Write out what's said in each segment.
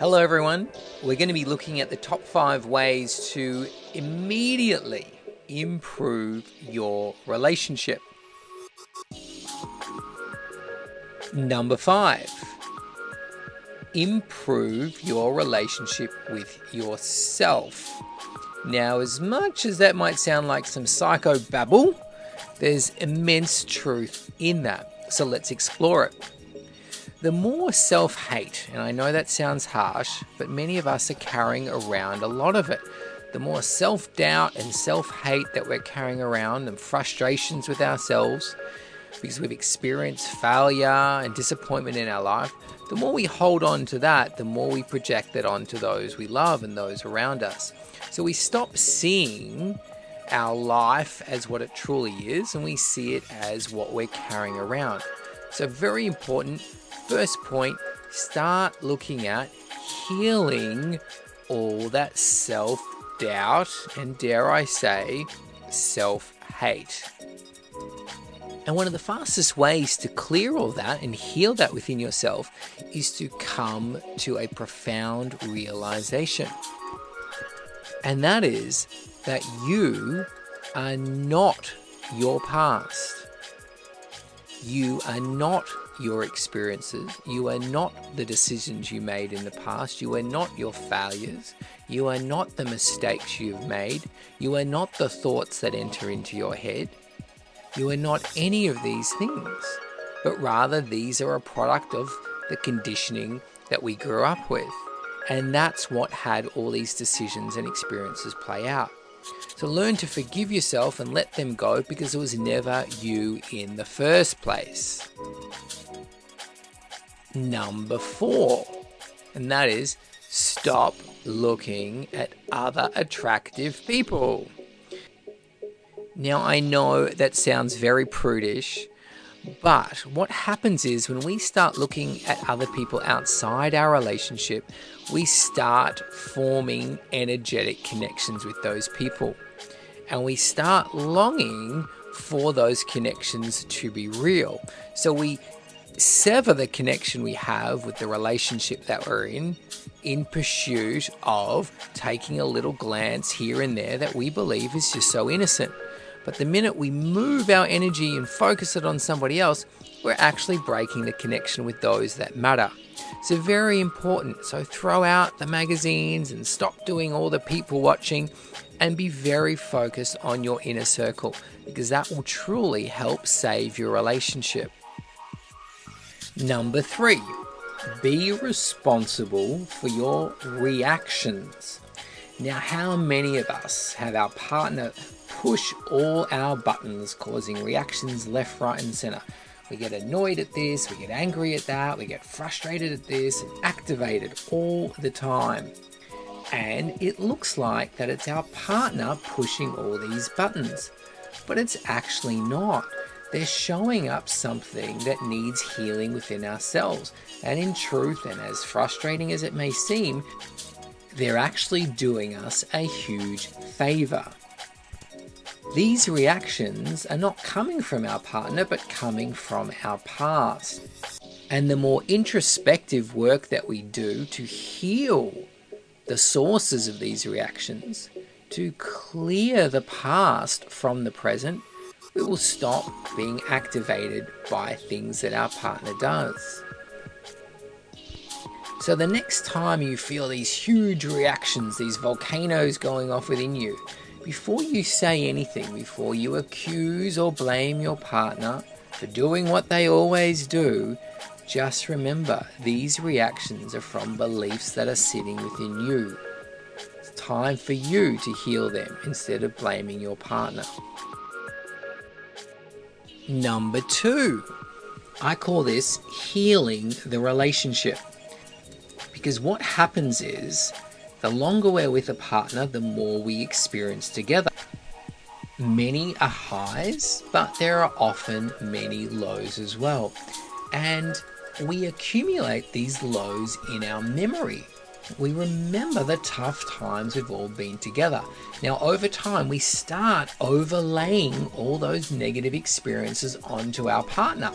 Hello everyone, we're going to be looking at the top 5 ways to immediately improve your relationship. Number 5, improve your relationship with yourself. Now, as much as that might sound like some psycho babble, there's immense truth in that, so let's explore it. The more self-hate, and I know that sounds harsh, but many of us are carrying around a lot of it. The more self-doubt and self-hate that we're carrying around and frustrations with ourselves because we've experienced failure and disappointment in our life, the more we hold on to that, the more we project it onto those we love and those around us. So we stop seeing our life as what it truly is and we see it as what we're carrying around. So very important. First point, start looking at healing all that self-doubt and, dare I say, self-hate. And one of the fastest ways to clear all that and heal that within yourself is to come to a profound realization. And that is that you are not your past. You are not your experiences. You are not the decisions you made in the past. You are not your failures. You are not the mistakes you've made. You are not the thoughts that enter into your head. You are not any of these things, but rather these are a product of the conditioning that we grew up with. And that's what had all these decisions and experiences play out. So learn to forgive yourself and let them go because it was never you in the first place. Number 4, and that is stop looking at other attractive people. Now I know that sounds very prudish, but what happens is when we start looking at other people outside our relationship, we start forming energetic connections with those people. And we start longing for those connections to be real. So we sever the connection we have with the relationship that we're in pursuit of taking a little glance here and there that we believe is just so innocent. But the minute we move our energy and focus it on somebody else, we're actually breaking the connection with those that matter. So very important. So throw out the magazines and stop doing all the people watching and be very focused on your inner circle because that will truly help save your relationship. Number 3, be responsible for your reactions. Now, how many of us have our partner push all our buttons, causing reactions left, right, and center? We get annoyed at this, we get angry at that, we get frustrated at this, and activated all the time. And it looks like that it's our partner pushing all these buttons, but it's actually not. They're showing up something that needs healing within ourselves. And in truth, and as frustrating as it may seem, they're actually doing us a huge favor. These reactions are not coming from our partner, but coming from our past. And the more introspective work that we do to heal the sources of these reactions, to clear the past from the present, we will stop being activated by things that our partner does. So the next time you feel these huge reactions, these volcanoes going off within you, before you say anything, before you accuse or blame your partner for doing what they always do, just remember these reactions are from beliefs that are sitting within you. It's time for you to heal them instead of blaming your partner. Number 2, I call this healing the relationship. Because what happens is, the longer we're with a partner, the more we experience together. Many are highs, but there are often many lows as well. And we accumulate these lows in our memory. we remember the tough times we've all been together. Now, over time, we start overlaying all those negative experiences onto our partner.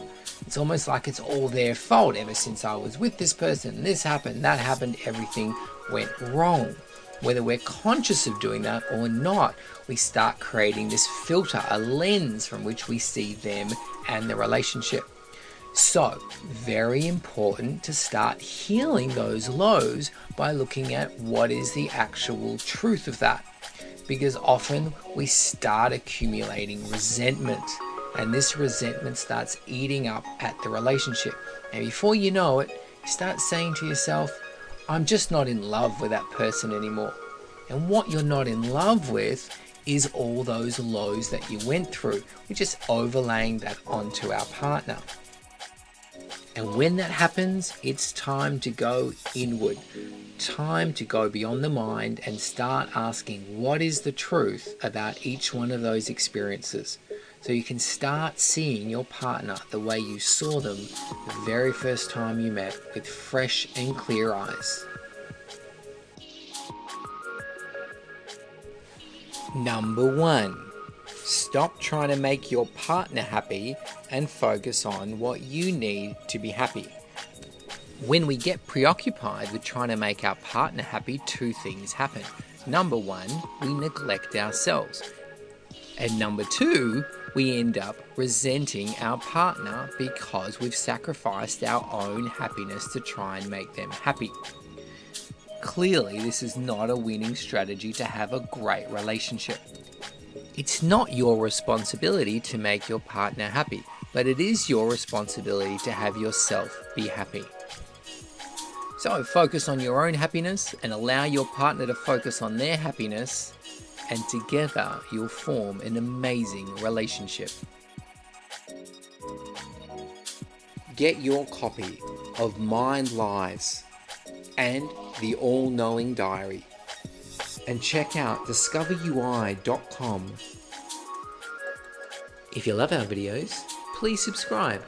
It's almost like it's all their fault. Ever since I was with this person, this happened, that happened, everything went wrong. Whether we're conscious of doing that or not, we start creating this filter, a lens from which we see them and the relationship. So, very important to start healing those lows by looking at what is the actual truth of that. Because often we start accumulating resentment, and this resentment starts eating up at the relationship. And before you know it, you start saying to yourself, I'm just not in love with that person anymore. And what you're not in love with is all those lows that you went through. We're just overlaying that onto our partner. And when that happens, it's time to go inward. Time to go beyond the mind and start asking what is the truth about each one of those experiences. So you can start seeing your partner the way you saw them the very first time you met, with fresh and clear eyes. Number 1. Stop trying to make your partner happy and focus on what you need to be happy. When we get preoccupied with trying to make our partner happy, two things happen. Number 1, we neglect ourselves. And number 2, we end up resenting our partner because we've sacrificed our own happiness to try and make them happy. Clearly, this is not a winning strategy to have a great relationship. It's not your responsibility to make your partner happy, but it is your responsibility to have yourself be happy. So focus on your own happiness and allow your partner to focus on their happiness, and together you'll form an amazing relationship. Get your copy of Mind Lies and The All-Knowing Diary, and check out discoverui.com. If you love our videos, please subscribe.